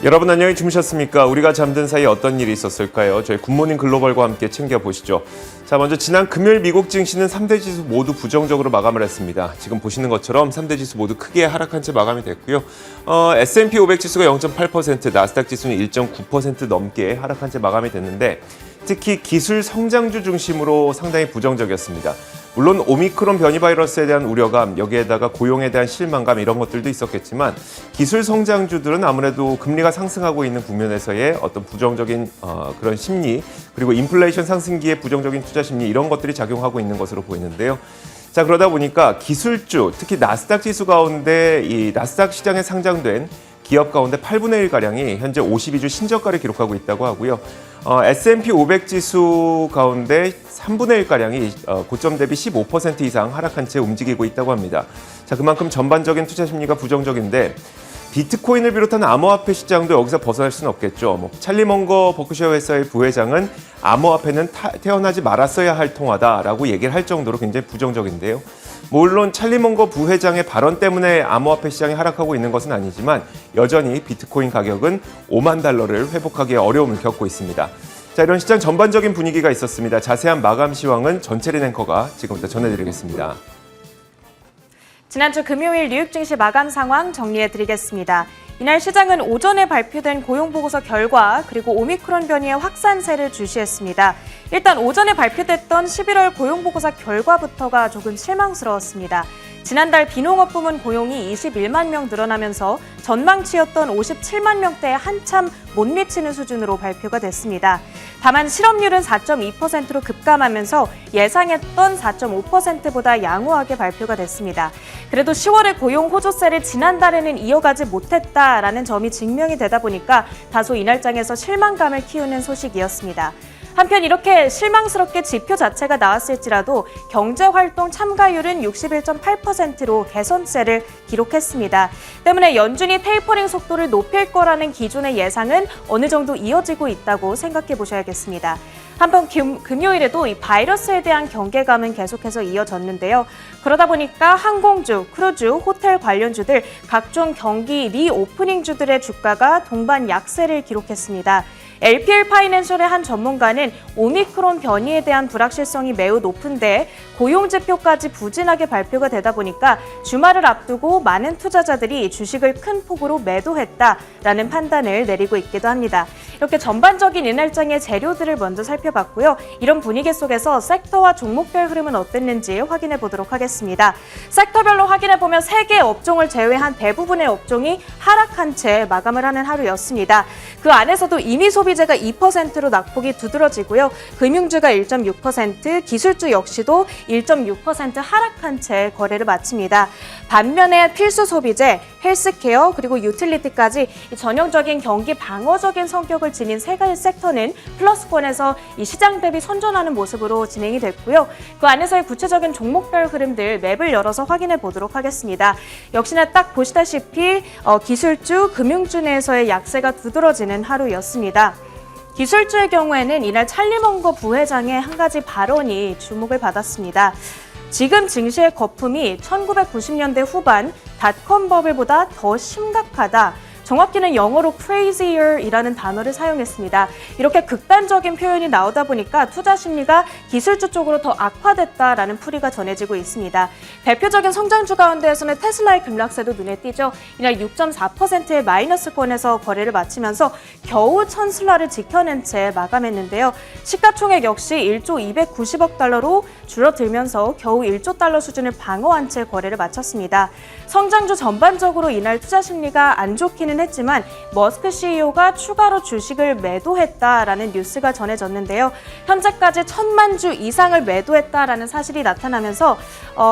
여러분 안녕히 주무셨습니까? 우리가 잠든 사이 어떤 일이 있었을까요? 저희 굿모닝 글로벌과 함께 챙겨보시죠. 자, 먼저 지난 금요일 미국 증시는 3대 지수 모두 부정적으로 마감을 했습니다. 지금 보시는 것처럼 3대 지수 모두 크게 하락한 채 마감이 됐고요. S&P 500 지수가 0.8%, 나스닥 지수는 1.9% 넘게 하락한 채 마감이 됐는데 특히 기술 성장주 중심으로 상당히 부정적이었습니다. 물론 오미크론 변이 바이러스에 대한 우려감, 여기에다가 고용에 대한 실망감 이런 것들도 있었겠지만 기술 성장주들은 아무래도 금리가 상승하고 있는 국면에서의 어떤 부정적인 그런 심리, 그리고 인플레이션 상승기의 부정적인 투자 심리 이런 것들이 작용하고 있는 것으로 보이는데요. 자, 그러다 보니까 기술주, 특히 나스닥 지수 가운데 이 나스닥 시장에 상장된 기업 가운데 8분의 1가량이 현재 52주 신저가를 기록하고 있다고 하고요. S&P 500 지수 가운데 3분의 1가량이 고점 대비 15% 이상 하락한 채 움직이고 있다고 합니다. 자, 그만큼 전반적인 투자 심리가 부정적인데 비트코인을 비롯한 암호화폐 시장도 여기서 벗어날 수는 없겠죠. 찰리 먼거 버크셔 회사의 부회장은 암호화폐는 태어나지 말았어야 할 통화다라고 얘기를 할 정도로 굉장히 부정적인데요. 물론 찰리 먼거 부회장의 발언 때문에 암호화폐 시장이 하락하고 있는 것은 아니지만 여전히 비트코인 가격은 5만 달러를 회복하기에 어려움을 겪고 있습니다. 자, 이런 시장 전반적인 분위기가 있었습니다. 자세한 마감 시황은 전채린 앵커가 지금부터 전해드리겠습니다. 지난주 금요일 뉴욕 증시 마감 상황 정리해드리겠습니다. 이날 시장은 오전에 발표된 고용보고서 결과 그리고 오미크론 변이의 확산세를 주시했습니다. 일단 오전에 발표됐던 11월 고용보고서 결과부터가 조금 실망스러웠습니다. 지난달 비농업 부문 고용이 21만 명 늘어나면서 전망치였던 57만 명대에 한참 못 미치는 수준으로 발표가 됐습니다. 다만 실업률은 4.2%로 급감하면서 예상했던 4.5%보다 양호하게 발표가 됐습니다. 그래도 10월의 고용 호조세를 지난달에는 이어가지 못했다라는 점이 증명이 되다 보니까 다소 이날장에서 실망감을 키우는 소식이었습니다. 한편 이렇게 실망스럽게 지표 자체가 나왔을지라도 경제활동 참가율은 61.8%로 개선세를 기록했습니다. 때문에 연준이 테이퍼링 속도를 높일 거라는 기존의 예상은 어느 정도 이어지고 있다고 생각해 보셔야겠습니다. 한편 금요일에도 이 바이러스에 대한 경계감은 계속해서 이어졌는데요. 그러다 보니까 항공주, 크루즈, 호텔 관련주들, 각종 경기 리오프닝주들의 주가가 동반 약세를 기록했습니다. LPL 파이낸셜의 한 전문가는 오미크론 변이에 대한 불확실성이 매우 높은데 고용지표까지 부진하게 발표가 되다 보니까 주말을 앞두고 많은 투자자들이 주식을 큰 폭으로 매도했다라는 판단을 내리고 있기도 합니다. 이렇게 전반적인 이날장의 재료들을 먼저 살펴봤고요. 이런 분위기 속에서 섹터와 종목별 흐름은 어땠는지 확인해 보도록 하겠습니다. 섹터별로 확인해 보면 3개 업종을 제외한 대부분의 업종이 하락한 채 마감을 하는 하루였습니다. 그 안에서도 임의 소비재가 2%로 낙폭이 두드러지고요. 금융주가 1.6%, 기술주 역시도 1.6% 하락한 채 거래를 마칩니다. 반면에 필수 소비재, 헬스케어 그리고 유틸리티까지 전형적인 경기 방어적인 성격을 지닌 세 가지 섹터는 플러스권에서 이 시장 대비 선전하는 모습으로 진행이 됐고요. 그 안에서의 구체적인 종목별 흐름들 맵을 열어서 확인해 보도록 하겠습니다. 역시나 딱 보시다시피 기술주, 금융주 내에서의 약세가 두드러지는 하루였습니다. 기술주의 경우에는 이날 찰리 먼거 부회장의 한 가지 발언이 주목을 받았습니다. 지금 증시의 거품이 1990년대 후반 닷컴 버블보다 더 심각하다. 정확히는 영어로 crazier이라는 단어를 사용했습니다. 이렇게 극단적인 표현이 나오다 보니까 투자 심리가 기술주 쪽으로 더 악화됐다라는 풀이가 전해지고 있습니다. 대표적인 성장주 가운데에서는 테슬라의 급락세도 눈에 띄죠. 이날 6.4%의 마이너스권에서 거래를 마치면서 겨우 테슬라를 지켜낸 채 마감했는데요. 시가총액 역시 1조 290억 달러로 줄어들면서 겨우 1조 달러 수준을 방어한 채 거래를 마쳤습니다. 성장주 전반적으로 이날 투자 심리가 안 좋기는 했지만 머스크 CEO가 추가로 주식을 매도했다라는 뉴스가 전해졌는데요. 현재까지 1,000만 주 이상을 매도했다라는 사실이 나타나면서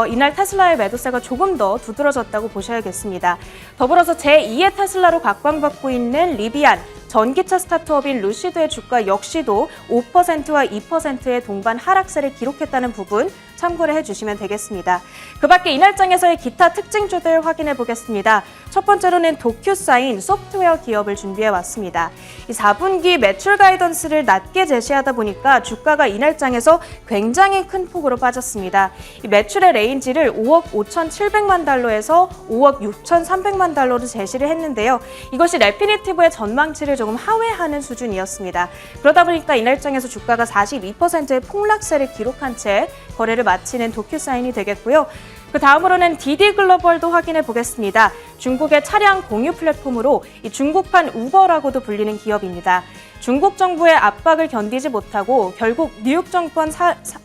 이날 테슬라의 매도세가 조금 더 두드러졌다고 보셔야겠습니다. 더불어서 제2의 테슬라로 각광받고 있는 리비안, 전기차 스타트업인 루시드의 주가 역시도 5%와 2%의 동반 하락세를 기록했다는 부분 참고를 해주시면 되겠습니다. 그 밖에 이날장에서의 기타 특징주들 확인해 보겠습니다. 첫 번째로는 도큐사인 소프트웨어 기업을 준비해 왔습니다. 이 4분기 매출 가이던스를 낮게 제시하다 보니까 주가가 이날장에서 굉장히 큰 폭으로 빠졌습니다. 이 매출의 레인지를 5억 5,700만 달러에서 5억 6,300만 달러로 제시를 했는데요. 이것이 레피니티브의 전망치를 조금 하회하는 수준이었습니다. 그러다 보니까 이날장에서 주가가 42%의 폭락세를 기록한 채 거래를 마치는 도큐사인이 되겠고요. 그 다음으로는 디디글로벌도 확인해 보겠습니다. 중국의 차량 공유 플랫폼으로 이 중국판 우버라고도 불리는 기업입니다. 중국 정부의 압박을 견디지 못하고 결국 뉴욕 정권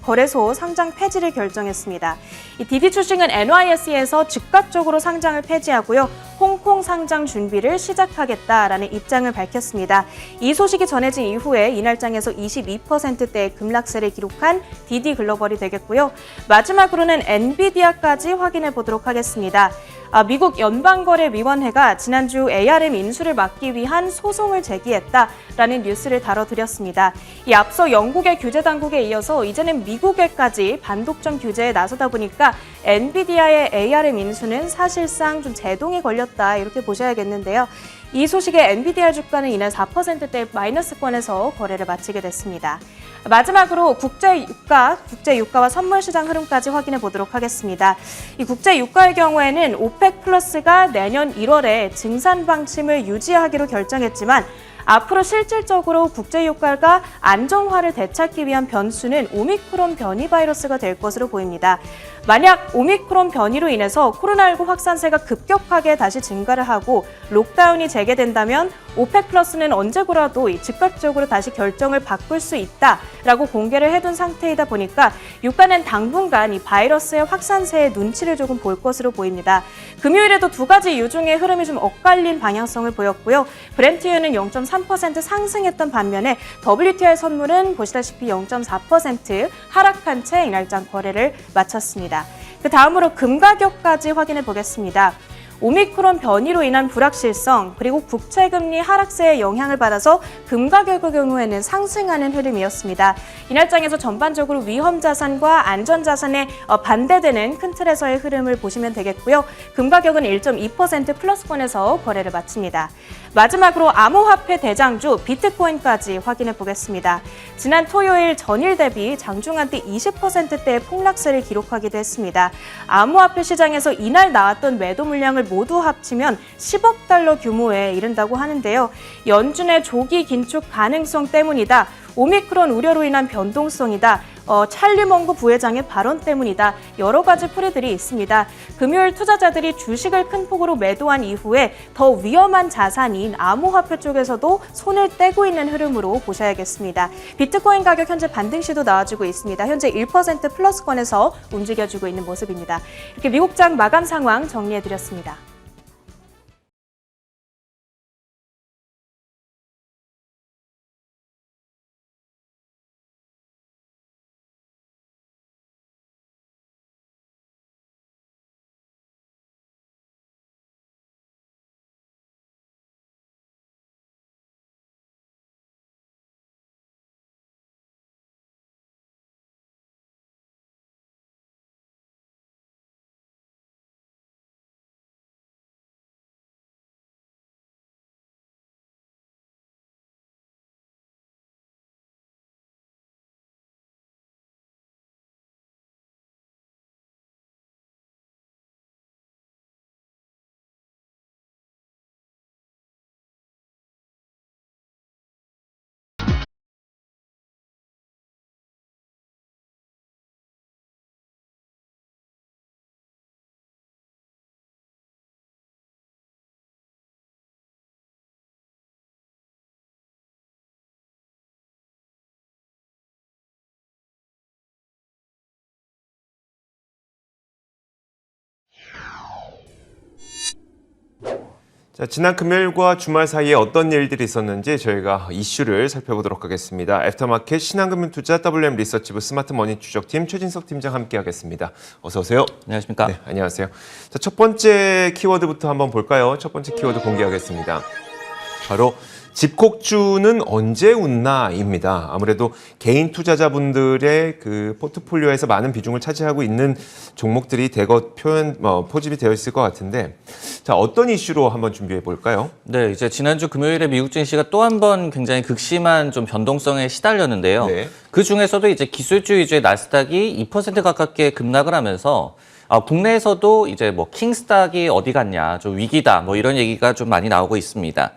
거래소 상장 폐지를 결정했습니다. 이 디디 출싱은 NYSE에서 즉각적으로 상장을 폐지하고요. 홍콩 상장 준비를 시작하겠다라는 입장을 밝혔습니다. 이 소식이 전해진 이후에 이날장에서 22%대의 급락세를 기록한 디디글로벌이 되겠고요. 마지막으로는 엔비디아까지 확인해 보도록 하겠습니다. 미국 연방거래위원회가 지난주 ARM 인수를 막기 위한 소송을 제기했다라는 뉴스를 다뤄드렸습니다. 이 앞서 영국의 규제 당국에 이어서 이제는 미국에까지 반독점 규제에 나서다 보니까 엔비디아의 ARM 인수는 사실상 좀 제동이 걸렸다 이렇게 보셔야겠는데요. 이 소식에 엔비디아 주가는 이날 4%대 마이너스권에서 거래를 마치게 됐습니다. 마지막으로 국제 유가와 선물 시장 흐름까지 확인해 보도록 하겠습니다. 이 국제 유가의 경우에는 오펙 플러스가 내년 1월에 증산 방침을 유지하기로 결정했지만 앞으로 실질적으로 국제 유가가 안정화를 되찾기 위한 변수는 오미크론 변이 바이러스가 될 것으로 보입니다. 만약 오미크론 변이로 인해서 코로나19 확산세가 급격하게 다시 증가를 하고 록다운이 재개된다면 오펙 플러스는 언제고라도 즉각적으로 다시 결정을 바꿀 수 있다라고 공개를 해둔 상태이다 보니까 유가는 당분간 이 바이러스의 확산세의 눈치를 조금 볼 것으로 보입니다. 금요일에도 두 가지 유중의 흐름이 좀 엇갈린 방향성을 보였고요. 브렌트유는 0.3% 상승했던 반면에 WTI 선물은 보시다시피 0.4% 하락한 채 이날장 거래를 마쳤습니다. 그 다음으로 금 가격까지 확인해 보겠습니다. 오미크론 변이로 인한 불확실성 그리고 국채금리 하락세의 영향을 받아서 금 가격의 경우에는 상승하는 흐름이었습니다. 이날장에서 전반적으로 위험 자산과 안전 자산에 반대되는 큰 틀에서의 흐름을 보시면 되겠고요. 금 가격은 1.2% 플러스권에서 거래를 마칩니다. 마지막으로 암호화폐 대장주 비트코인까지 확인해 보겠습니다. 지난 토요일 전일 대비 장중한때 20%대의 폭락세를 기록하기도 했습니다. 암호화폐 시장에서 이날 나왔던 매도 물량을 모두 합치면 10억 달러 규모에 이른다고 하는데요. 연준의 조기 긴축 가능성 때문이다. 오미크론 우려로 인한 변동성이다. 찰리 멍고 부회장의 발언 때문이다. 여러 가지 풀이들이 있습니다. 금요일 투자자들이 주식을 큰 폭으로 매도한 이후에 더 위험한 자산인 암호화폐 쪽에서도 손을 떼고 있는 흐름으로 보셔야겠습니다. 비트코인 가격 현재 반등시도 나와주고 있습니다. 현재 1% 플러스권에서 움직여주고 있는 모습입니다. 이렇게 미국장 마감 상황 정리해드렸습니다. 자, 지난 금요일과 주말 사이에 어떤 일들이 있었는지 저희가 이슈를 살펴보도록 하겠습니다. 애프터마켓 신한금융투자 WM 리서치부 스마트머니 추적팀 최진석 팀장 함께하겠습니다. 어서 오세요. 안녕하십니까? 네, 안녕하세요. 자, 첫 번째 키워드부터 한번 볼까요? 첫 번째 키워드 공개하겠습니다. 바로 집콕주는 언제 웃나입니다. 아무래도 개인 투자자분들의 그 포트폴리오에서 많은 비중을 차지하고 있는 종목들이 대거 포집이 되어 있을 것 같은데, 자, 어떤 이슈로 한번 준비해 볼까요? 네, 이제 지난주 금요일에 미국 증시가 또 한 번 굉장히 극심한 좀 변동성에 시달렸는데요. 네. 그 중에서도 이제 기술주 위주의 나스닥이 2% 가깝게 급락을 하면서 국내에서도 이제 뭐 킹스닥이 어디 갔냐, 좀 위기다, 뭐 이런 얘기가 좀 많이 나오고 있습니다.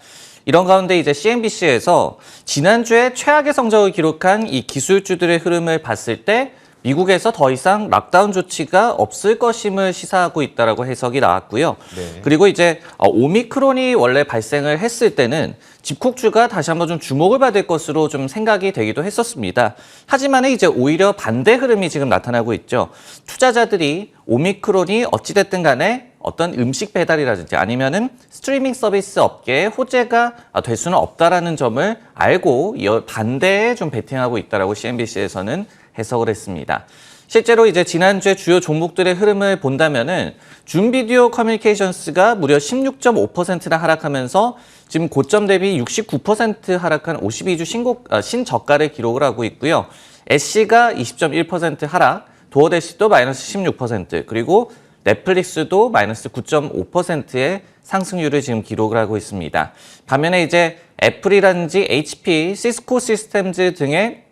이런 가운데 이제 CNBC에서 지난주에 최악의 성적을 기록한 이 기술주들의 흐름을 봤을 때 미국에서 더 이상 락다운 조치가 없을 것임을 시사하고 있다라고 해석이 나왔고요. 네. 그리고 이제 오미크론이 원래 발생을 했을 때는 집콕주가 다시 한번 좀 주목을 받을 것으로 좀 생각이 되기도 했었습니다. 하지만 이제 오히려 반대 흐름이 지금 나타나고 있죠. 투자자들이 오미크론이 어찌됐든 간에 어떤 음식 배달이라든지 아니면은 스트리밍 서비스 업계에 호재가 될 수는 없다라는 점을 알고 반대에 좀 베팅하고 있다라고 CNBC에서는 해석을 했습니다. 실제로 이제 지난주에 주요 종목들의 흐름을 본다면은 줌비디오 커뮤니케이션스가 무려 16.5%나 하락하면서 지금 고점 대비 69% 하락한 52주 신저가를 기록을 하고 있고요. 애쉬가 20.1% 하락, 도어대시도 마이너스 16%, 그리고 넷플릭스도 마이너스 9.5%의 상승률을 지금 기록을 하고 있습니다. 반면에 이제 애플이라든지 HP, 시스코 시스템즈 등의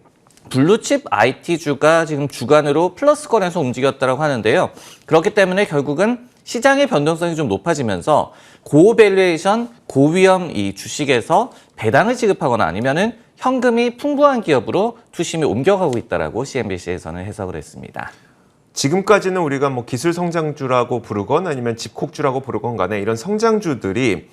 블루칩 IT주가 지금 주간으로 플러스권에서 움직였다고 하는데요. 그렇기 때문에 결국은 시장의 변동성이 좀 높아지면서 고밸류에이션, 고위험 이 주식에서 배당을 지급하거나 아니면은 현금이 풍부한 기업으로 투심이 옮겨가고 있다라고 CNBC에서는 해석을 했습니다. 지금까지는 우리가 뭐 기술 성장주라고 부르건 아니면 집콕주라고 부르건 간에 이런 성장주들이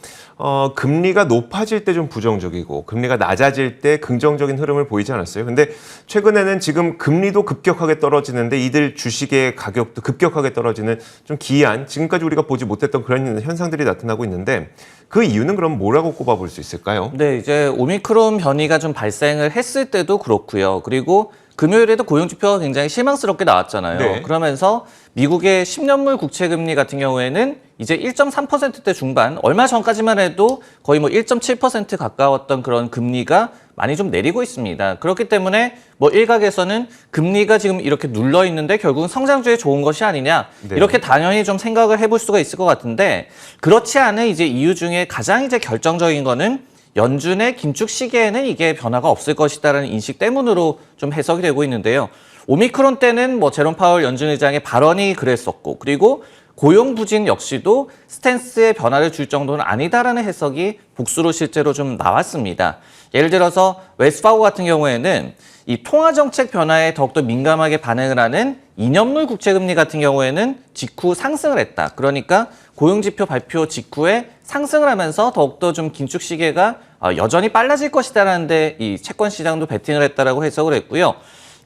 금리가 높아질 때 좀 부정적이고 금리가 낮아질 때 긍정적인 흐름을 보이지 않았어요. 근데 최근에는 지금 금리도 급격하게 떨어지는데 이들 주식의 가격도 급격하게 떨어지는 좀 기이한, 지금까지 우리가 보지 못했던 그런 현상들이 나타나고 있는데, 그 이유는 그럼 뭐라고 꼽아볼 수 있을까요? 네, 이제 오미크론 변이가 좀 발생을 했을 때도 그렇고요. 그리고 금요일에도 고용지표가 굉장히 실망스럽게 나왔잖아요. 네. 그러면서 미국의 10년물 국채금리 같은 경우에는 이제 1.3%대 중반, 얼마 전까지만 해도 거의 뭐 1.7% 가까웠던 그런 금리가 많이 좀 내리고 있습니다. 그렇기 때문에 뭐 일각에서는 금리가 지금 이렇게 눌러 있는데 결국은 성장주에 좋은 것이 아니냐, 네. 이렇게 당연히 좀 생각을 해볼 수가 있을 것 같은데, 그렇지 않은 이제 이유 중에 가장 이제 결정적인 거는 연준의 긴축 시기에는 이게 변화가 없을 것이다라는 인식 때문으로 좀 해석이 되고 있는데요. 오미크론 때는 뭐 제롬 파월 연준 의장의 발언이 그랬었고, 그리고 고용 부진 역시도 스탠스의 변화를 줄 정도는 아니다라는 해석이 복수로 실제로 좀 나왔습니다. 예를 들어서 웨스파고 같은 경우에는 이 통화 정책 변화에 더욱더 민감하게 반응을 하는 2년물 국채금리 같은 경우에는 직후 상승을 했다. 그러니까 고용지표 발표 직후에 상승을 하면서 더욱더 좀 긴축 시기가 여전히 빨라질 것이다라는 데 이 채권 시장도 베팅을 했다라고 해석을 했고요.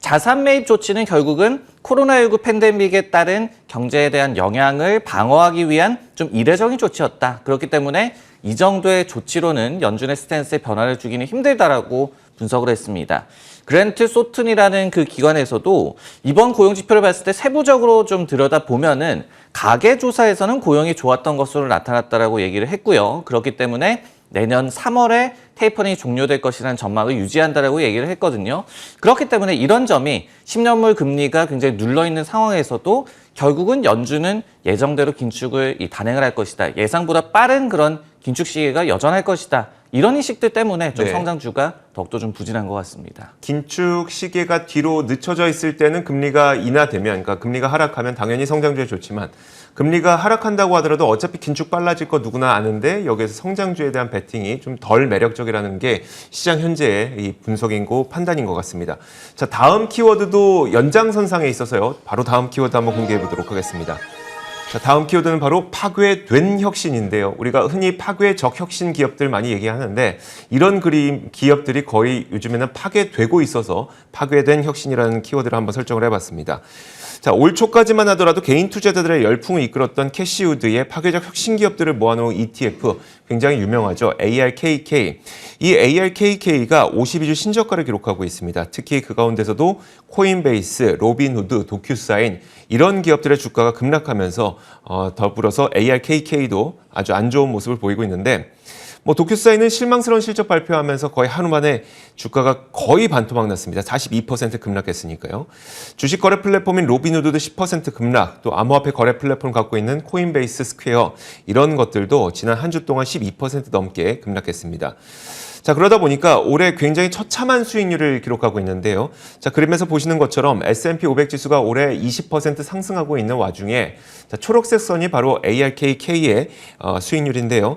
자산 매입 조치는 결국은 코로나19 팬데믹에 따른 경제에 대한 영향을 방어하기 위한 좀 이례적인 조치였다. 그렇기 때문에 이 정도의 조치로는 연준의 스탠스에 변화를 주기는 힘들다라고 분석을 했습니다. 그랜트 소튼이라는 그 기관에서도 이번 고용 지표를 봤을 때 세부적으로 좀 들여다보면은 가계 조사에서는 고용이 좋았던 것으로 나타났다라고 얘기를 했고요. 그렇기 때문에 내년 3월에 테이퍼링이 종료될 것이라는 전망을 유지한다라고 얘기를 했거든요. 그렇기 때문에 이런 점이 10년물 금리가 굉장히 눌러있는 상황에서도 결국은 연준은 예정대로 긴축을 단행을 할 것이다. 예상보다 빠른 그런 긴축 시기가 여전할 것이다. 이런 인식들 때문에 좀 네. 성장주가 더욱더 좀 부진한 것 같습니다. 긴축 시기가 뒤로 늦춰져 있을 때는 금리가 인하되면, 그러니까 금리가 하락하면 당연히 성장주에 좋지만, 금리가 하락한다고 하더라도 어차피 긴축 빨라질 거 누구나 아는데 여기에서 성장주에 대한 베팅이 좀 덜 매력적이라는 게 시장 현재의 이 분석이고 판단인 것 같습니다. 자, 다음 키워드도 연장선상에 있어서요. 바로 다음 키워드 한번 공개해 보도록 하겠습니다. 자, 다음 키워드는 바로 파괴된 혁신인데요. 우리가 흔히 파괴적 혁신 기업들 많이 얘기하는데, 이런 기업들이 거의 요즘에는 파괴되고 있어서 파괴된 혁신이라는 키워드를 한번 설정을 해봤습니다. 자, 올 초까지만 하더라도 개인 투자자들의 열풍을 이끌었던 캐시우드의 파괴적 혁신 기업들을 모아놓은 ETF, 굉장히 유명하죠. ARKK. 이 ARKK가 52주 신저가를 기록하고 있습니다. 특히 그 가운데서도 코인베이스, 로빈후드, 도큐사인, 이런 기업들의 주가가 급락하면서 더불어서 ARKK도 아주 안 좋은 모습을 보이고 있는데, 뭐 도큐사이는 실망스러운 실적 발표하면서 거의 하루 만에 주가가 거의 반토막 났습니다. 42% 급락했으니까요. 주식 거래 플랫폼인 로빈후드도 10% 급락, 또 암호화폐 거래 플랫폼 갖고 있는 코인베이스 스퀘어 이런 것들도 지난 한 주 동안 12% 넘게 급락했습니다. 자, 그러다 보니까 올해 굉장히 처참한 수익률을 기록하고 있는데요. 자, 그림에서 보시는 것처럼 S&P 500 지수가 올해 20% 상승하고 있는 와중에 자, 초록색 선이 바로 ARKK의 수익률인데요.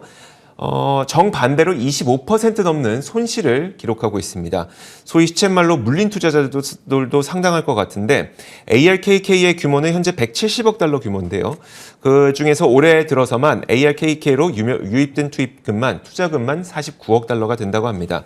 정반대로 25% 넘는 손실을 기록하고 있습니다. 소위 시쳇말로 물린 투자자들도 상당할 것 같은데 ARKK의 규모는 현재 170억 달러 규모인데요. 그 중에서 올해 들어서만 ARKK로 유입된 투자금만 49억 달러가 된다고 합니다.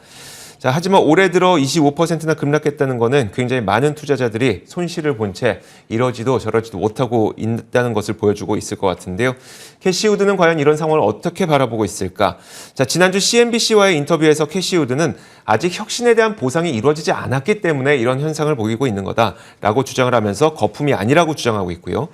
자, 하지만 올해 들어 25%나 급락했다는 것은 굉장히 많은 투자자들이 손실을 본 채 이러지도 저러지도 못하고 있다는 것을 보여주고 있을 것 같은데요. 캐시우드는 과연 이런 상황을 어떻게 바라보고 있을까? 자, 지난주 CNBC와의 인터뷰에서 캐시우드는 아직 혁신에 대한 보상이 이루어지지 않았기 때문에 이런 현상을 보이고 있는 거다라고 주장을 하면서 거품이 아니라고 주장하고 있고요.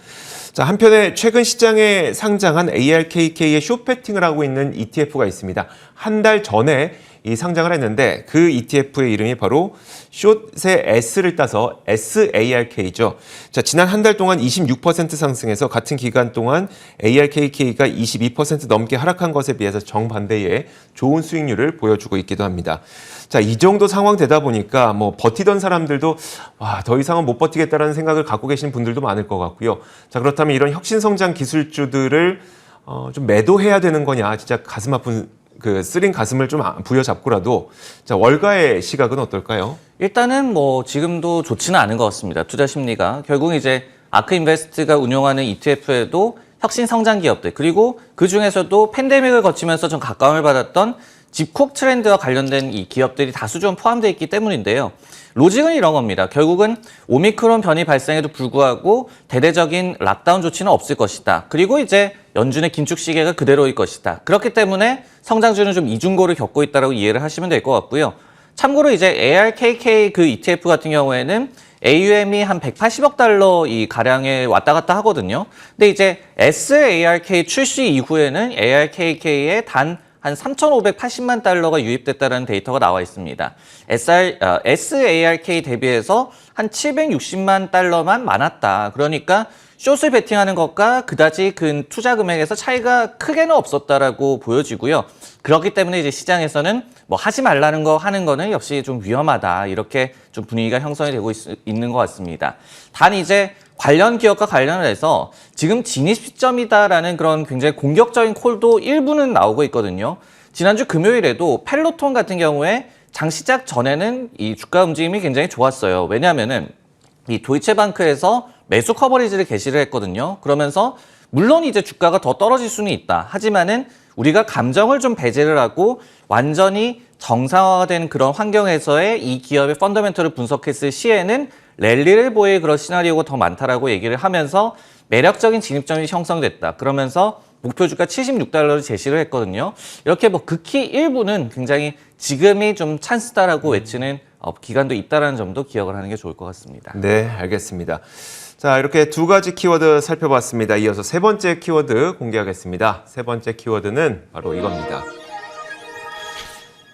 자, 한편에 최근 시장에 상장한 ARKK의 숏배팅을 하고 있는 ETF가 있습니다. 한 달 전에 이 상장을 했는데 그 ETF의 이름이 바로 숏의 S를 따서 SARK죠. 자, 지난 한 달 동안 26% 상승해서 같은 기간 동안 ARKK가 22% 넘게 하락한 것에 비해서 정반대의 좋은 수익률을 보여주고 있기도 합니다. 자, 이 정도 상황 되다 보니까 뭐 버티던 사람들도 와, 더 이상은 못 버티겠다라는 생각을 갖고 계신 분들도 많을 것 같고요. 자, 그렇다면 이런 혁신성장 기술주들을 좀 매도해야 되는 거냐, 진짜 가슴 아픈 쓰린 가슴을 좀 부여잡고라도 자, 월가의 시각은 어떨까요? 일단은 뭐 지금도 좋지는 않은 것 같습니다. 투자 심리가. 결국 이제 아크인베스트가 운용하는 ETF에도 혁신 성장 기업들, 그리고 그 중에서도 팬데믹을 거치면서 좀 각광을 받았던 집콕 트렌드와 관련된 이 기업들이 다수 좀 포함되어 있기 때문인데요. 로직은 이런 겁니다. 결국은 오미크론 변이 발생에도 불구하고 대대적인 락다운 조치는 없을 것이다. 그리고 이제 연준의 긴축 시계가 그대로일 것이다. 그렇기 때문에 성장주는 좀 이중고를 겪고 있다고 이해를 하시면 될 것 같고요. 참고로 이제 ARKK 그 ETF 같은 경우에는 AUM이 한 180억 달러 이 가량에 왔다 갔다 하거든요. 근데 이제 SARK 출시 이후에는 ARKK의 단 한 3,580만 달러가 유입됐다는 데이터가 나와 있습니다. SARK 대비해서 한 760만 달러만 많았다. 그러니까 숏을 베팅하는 것과 그다지 큰 투자 금액에서 차이가 크게는 없었다라고 보여지고요. 그렇기 때문에 이제 시장에서는 뭐 하지 말라는 거 하는 거는 역시 좀 위험하다. 이렇게 좀 분위기가 형성이 되고 있는 것 같습니다. 단 이제 관련 기업과 관련을 해서 지금 진입 시점이다라는 그런 굉장히 공격적인 콜도 일부는 나오고 있거든요. 지난주 금요일에도 펠로톤 같은 경우에 장 시작 전에는 이 주가 움직임이 굉장히 좋았어요. 왜냐하면은 이 도이체방크에서 매수 커버리지를 게시를 했거든요. 그러면서 물론 이제 주가가 더 떨어질 수는 있다. 하지만은 우리가 감정을 좀 배제를 하고 완전히 정상화된 그런 환경에서의 이 기업의 펀더멘털을 분석했을 시에는 랠리를 보일 그런 시나리오가 더 많다라고 얘기를 하면서 매력적인 진입점이 형성됐다. 그러면서 목표 주가 76달러를 제시를 했거든요. 이렇게 뭐 극히 일부는 굉장히 지금이 좀 찬스다라고 외치는 기관도 있다는 점도 기억을 하는 게 좋을 것 같습니다. 네, 알겠습니다. 자, 이렇게 두 가지 키워드 살펴봤습니다. 이어서 세 번째 키워드 공개하겠습니다. 세 번째 키워드는 바로 이겁니다.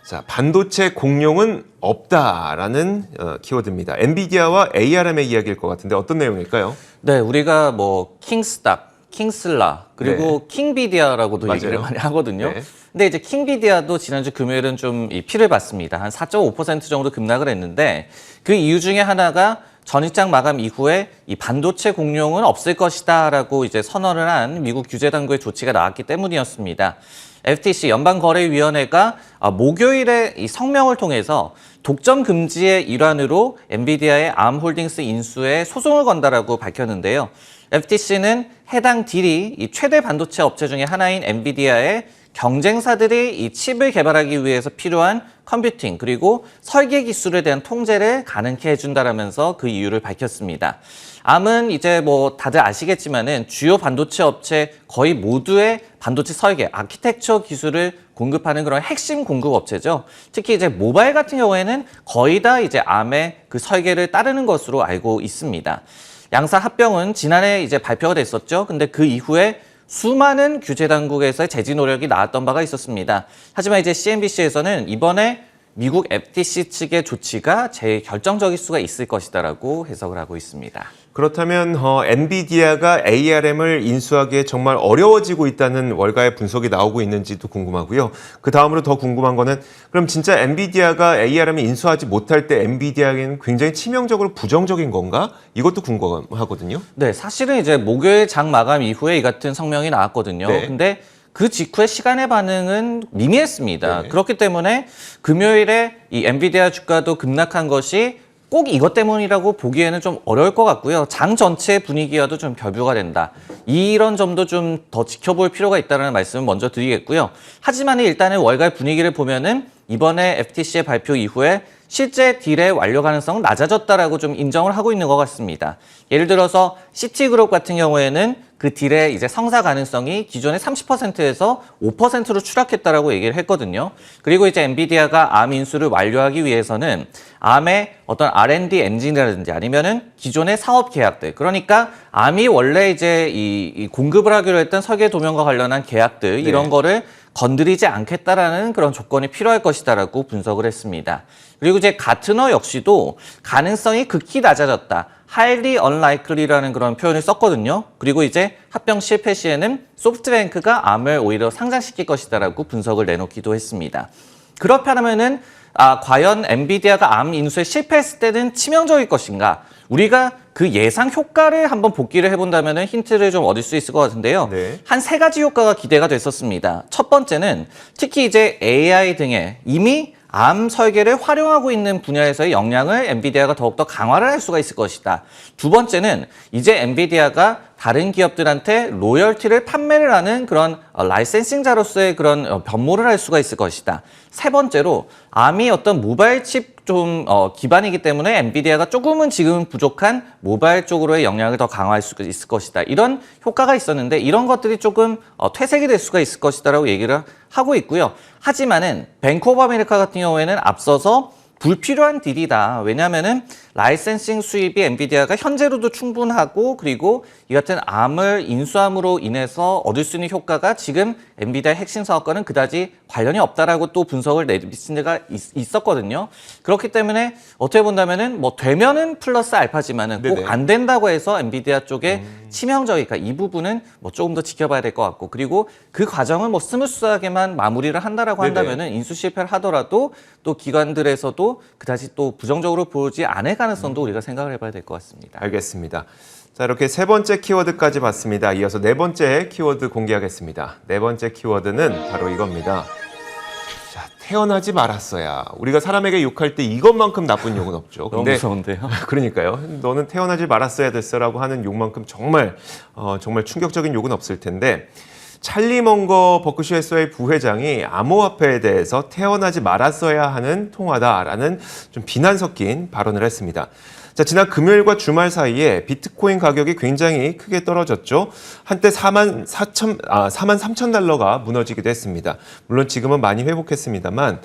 자, 반도체 공룡은 없다라는 키워드입니다. 엔비디아와 ARM의 이야기일 것 같은데 어떤 내용일까요? 네, 우리가 뭐 킹스닥, 킹슬라, 그리고 킹비디아라고도 맞아요. 얘기를 많이 하거든요. 네. 근데 이제 킹비디아도 지난주 금요일은 좀 피를 봤습니다. 한 4.5% 정도 급락을 했는데 그 이유 중에 하나가 전일장 마감 이후에 이 반도체 공룡은 없을 것이다라고 이제 선언을 한 미국 규제 당국의 조치가 나왔기 때문이었습니다. FTC 연방거래위원회가 목요일에 이 성명을 통해서 독점 금지의 일환으로 엔비디아의 암홀딩스 인수에 소송을 건다라고 밝혔는데요. FTC는 해당 딜이 이 최대 반도체 업체 중에 하나인 엔비디아의 경쟁사들이 이 칩을 개발하기 위해서 필요한 컴퓨팅 그리고 설계 기술에 대한 통제를 가능케 해준다라면서 그 이유를 밝혔습니다. 암은 이제 뭐 다들 아시겠지만은 주요 반도체 업체 거의 모두의 반도체 설계, 아키텍처 기술을 공급하는 그런 핵심 공급 업체죠. 특히 이제 모바일 같은 경우에는 거의 다 이제 암의 그 설계를 따르는 것으로 알고 있습니다. 양사 합병은 지난해 이제 발표가 됐었죠. 근데 그 이후에 수많은 규제 당국에서의 제지 노력이 나왔던 바가 있었습니다. 하지만 이제 CNBC에서는 이번에 미국 FTC 측의 조치가 제일 결정적일 수가 있을 것이다라고 해석을 하고 있습니다. 그렇다면 엔비디아가 ARM을 인수하기에 정말 어려워지고 있다는 월가의 분석이 나오고 있는지도 궁금하고요. 그 다음으로 더 궁금한 거는 그럼 진짜 엔비디아가 ARM을 인수하지 못할 때 엔비디아에게는 굉장히 치명적으로 부정적인 건가? 이것도 궁금하거든요. 네, 사실은 이제 목요일 장 마감 이후에 이 같은 성명이 나왔거든요. 네. 근데 그 직후에 시간의 반응은 미미했습니다. 네. 그렇기 때문에 금요일에 이 엔비디아 주가도 급락한 것이 꼭 이것 때문이라고 보기에는 좀 어려울 것 같고요. 장 전체의 분위기와도 좀 결부가 된다. 이런 점도 좀 더 지켜볼 필요가 있다는 말씀을 먼저 드리겠고요. 하지만 일단은 월가의 분위기를 보면은 이번에 FTC의 발표 이후에 실제 딜의 완료 가능성은 낮아졌다라고 좀 인정을 하고 있는 것 같습니다. 예를 들어서 시티그룹 같은 경우에는 그 딜의 이제 성사 가능성이 기존의 30%에서 5%로 추락했다라고 얘기를 했거든요. 그리고 이제 엔비디아가 암 인수를 완료하기 위해서는 암의 어떤 R&D 엔진이라든지 아니면은 기존의 사업 계약들, 그러니까 암이 원래 이제 이 공급을 하기로 했던 설계 도면과 관련한 계약들 이런 거를 건드리지 않겠다라는 그런 조건이 필요할 것이다라고 분석을 했습니다. 그리고 이제 가트너 역시도 가능성이 극히 낮아졌다. highly unlikely라는 그런 표현을 썼거든요. 그리고 이제 합병 실패 시에는 소프트뱅크가 암을 오히려 상장시킬 것이다라고 분석을 내놓기도 했습니다. 그렇다면은 과연 엔비디아가 암 인수에 실패했을 때는 치명적일 것인가? 우리가 그 예상 효과를 한번 복기를 해본다면 힌트를 좀 얻을 수 있을 것 같은데요. 네. 한 3가지 효과가 기대가 됐었습니다. 첫 번째는 특히 이제 AI 등의 이미 암 설계를 활용하고 있는 분야에서의 역량을 엔비디아가 더욱더 강화를 할 수가 있을 것이다. 두 번째는 이제 엔비디아가 다른 기업들한테 로열티를 판매를 하는 그런 라이센싱자로서의 그런 변모를 할 수가 있을 것이다. 세 번째로 암이 어떤 모바일 칩 좀 기반이기 때문에 엔비디아가 조금은 지금 부족한 모바일 쪽으로의 역량을 더 강화할 수 있을 것이다. 이런 효과가 있었는데 이런 것들이 조금 퇴색이 될 수가 있을 것이다라고 얘기를 하고 있고요. 하지만은 뱅크 오브 아메리카 같은 경우에는 앞서서 불필요한 딜이다. 왜냐하면은 라이센싱 수입이 엔비디아가 현재로도 충분하고 그리고 이 같은 암을 인수함으로 인해서 얻을 수 있는 효과가 지금 엔비디아의 핵심 사업과는 그다지 관련이 없다라고 또 분석을 내비친 데가 있었거든요. 그렇기 때문에 어떻게 본다면은 뭐 되면은 플러스 알파지만은 꼭 안 된다고 해서 엔비디아 쪽에 치명적이니까 이 부분은 뭐 조금 더 지켜봐야 될 것 같고 그리고 그 과정을 뭐 스무스하게만 마무리를 한다라고 한다면은 인수 실패를 하더라도 또 기관들에서도 그다지 또 부정적으로 보지 않을 가능성도 우리가 생각을 해봐야 될 것 같습니다. 알겠습니다. 자, 이렇게 세 번째 키워드까지 봤습니다. 이어서 네 번째 키워드 공개하겠습니다. 네 번째 키워드는 바로 이겁니다. 자, 태어나지 말았어야. 우리가 사람에게 욕할 때 이것만큼 나쁜 욕은 없죠. 너무 무서운데요. 그러니까요. 너는 태어나지 말았어야 됐어라고 하는 욕만큼 정말 충격적인 욕은 없을 텐데 찰리 멍거 버크셔 해서웨이 부회장이 암호화폐에 대해서 태어나지 말았어야 하는 통화다라는 좀 비난 섞인 발언을 했습니다. 자, 지난 금요일과 주말 사이에 비트코인 가격이 굉장히 크게 떨어졌죠. 한때 4만 3천 달러가 무너지기도 했습니다. 물론 지금은 많이 회복했습니다만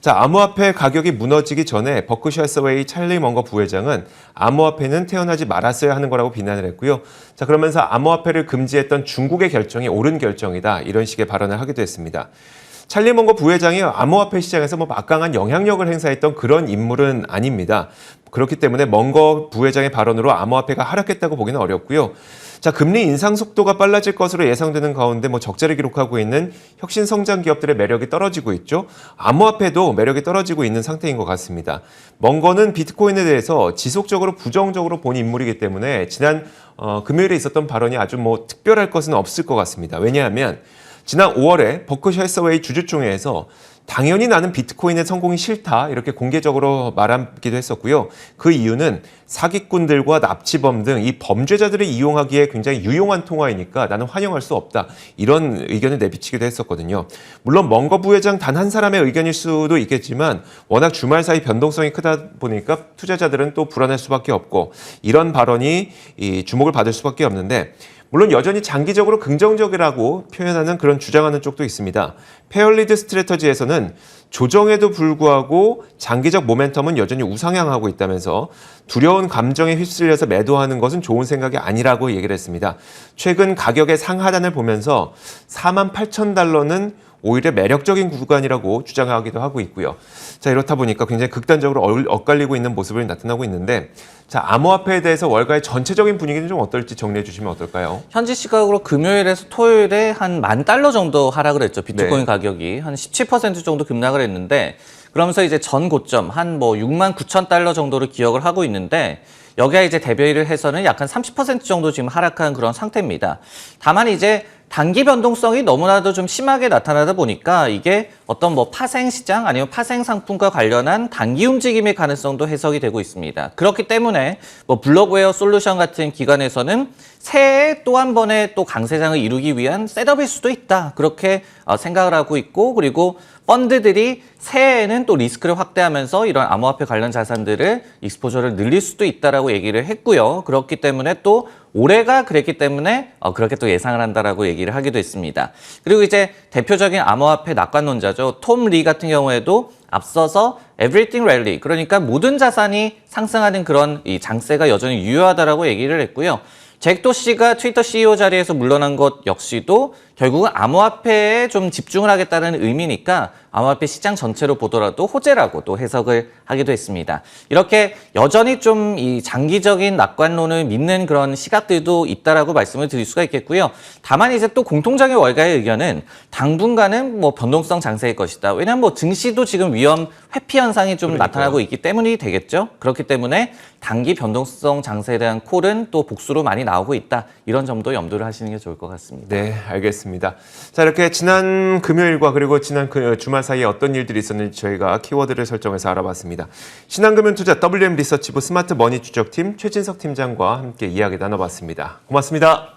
자, 암호화폐 가격이 무너지기 전에 버크셔 해서웨이 찰리 멍거 부회장은 암호화폐는 태어나지 말았어야 하는 거라고 비난을 했고요. 자, 그러면서 암호화폐를 금지했던 중국의 결정이 옳은 결정이다. 이런 식의 발언을 하기도 했습니다. 찰리 멍거 부회장이 암호화폐 시장에서 뭐 막강한 영향력을 행사했던 그런 인물은 아닙니다. 그렇기 때문에 멍거 부회장의 발언으로 암호화폐가 하락했다고 보기는 어렵고요. 자, 금리 인상 속도가 빨라질 것으로 예상되는 가운데 뭐 적자를 기록하고 있는 혁신 성장 기업들의 매력이 떨어지고 있죠. 암호화폐도 매력이 떨어지고 있는 상태인 것 같습니다. 멍거는 비트코인에 대해서 지속적으로 부정적으로 본 인물이기 때문에 지난 금요일에 있었던 발언이 아주 뭐 특별할 것은 없을 것 같습니다. 왜냐하면 지난 5월에 버크셔 해서웨이 주주총회에서 당연히 나는 비트코인의 성공이 싫다 이렇게 공개적으로 말하기도 했었고요. 그 이유는 사기꾼들과 납치범 등 이 범죄자들을 이용하기에 굉장히 유용한 통화이니까 나는 환영할 수 없다. 이런 의견을 내비치기도 했었거든요. 물론 멍거 부회장 단 한 사람의 의견일 수도 있겠지만 워낙 주말 사이 변동성이 크다 보니까 투자자들은 또 불안할 수밖에 없고 이런 발언이 주목을 받을 수밖에 없는데 물론 여전히 장기적으로 긍정적이라고 표현하는 그런 주장하는 쪽도 있습니다. 페어리드 스트래터지에서는 조정에도 불구하고 장기적 모멘텀은 여전히 우상향하고 있다면서 두려운 감정에 휩쓸려서 매도하는 것은 좋은 생각이 아니라고 얘기를 했습니다. 최근 가격의 상하단을 보면서 48,000달러는 오히려 매력적인 구간이라고 주장하기도 하고 있고요. 자, 이렇다 보니까 굉장히 극단적으로 엇갈리고 있는 모습을 나타나고 있는데, 자, 암호화폐에 대해서 월가의 전체적인 분위기는 좀 어떨지 정리해 주시면 어떨까요? 현지 시각으로 금요일에서 토요일에 한 $10,000 정도 하락을 했죠. 비트코인 네. 가격이 한 17% 정도 급락을 했는데, 그러면서 이제 전 고점 한 뭐 $69,000 정도를 기억을 하고 있는데, 여기에 이제 대비를 해서는 약간 30% 정도 지금 하락한 그런 상태입니다. 다만 이제 단기 변동성이 너무나도 좀 심하게 나타나다 보니까 이게 어떤 뭐 파생 시장 아니면 파생 상품과 관련한 단기 움직임의 가능성도 해석이 되고 있습니다. 그렇기 때문에 뭐 블록웨어 솔루션 같은 기관에서는 새해에 또 한 번의 또 강세장을 이루기 위한 셋업일 수도 있다. 그렇게 생각을 하고 있고, 그리고 펀드들이 새해에는 또 리스크를 확대하면서 이런 암호화폐 관련 자산들을 익스포저를 늘릴 수도 있다라고 얘기를 했고요. 그렇기 때문에 또 올해가 그랬기 때문에 그렇게 또 예상을 한다라고 얘기를 하기도 했습니다. 그리고 이제 대표적인 암호화폐 낙관론자죠. 톰 리 같은 경우에도 앞서서 everything rally, 그러니까 모든 자산이 상승하는 그런 이 장세가 여전히 유효하다라고 얘기를 했고요. 잭 도시가 트위터 CEO 자리에서 물러난 것 역시도 결국은 암호화폐에 좀 집중을 하겠다는 의미니까 암호화폐 시장 전체로 보더라도 호재라고 또 해석을 하기도 했습니다. 이렇게 여전히 좀 이 장기적인 낙관론을 믿는 그런 시각들도 있다라고 말씀을 드릴 수가 있겠고요. 다만 이제 또 공통적인 월가의 의견은 당분간은 뭐 변동성 장세일 것이다. 왜냐하면 뭐 증시도 지금 위험 회피 현상이 좀 나타나고 있기 때문이 되겠죠. 그렇기 때문에 단기 변동성 장세에 대한 콜은 또 복수로 많이 나오고 있다. 이런 점도 염두를 하시는 게 좋을 것 같습니다. 네, 알겠습니다. 자, 이렇게 지난 금요일과 그리고 지난 주말 사이에 어떤 일들이 있었는지 저희가 키워드를 설정해서 알아봤습니다. 신한금융투자 WM 리서치부 스마트 머니 추적팀 최진석 팀장과 함께 이야기 나눠봤습니다. 고맙습니다.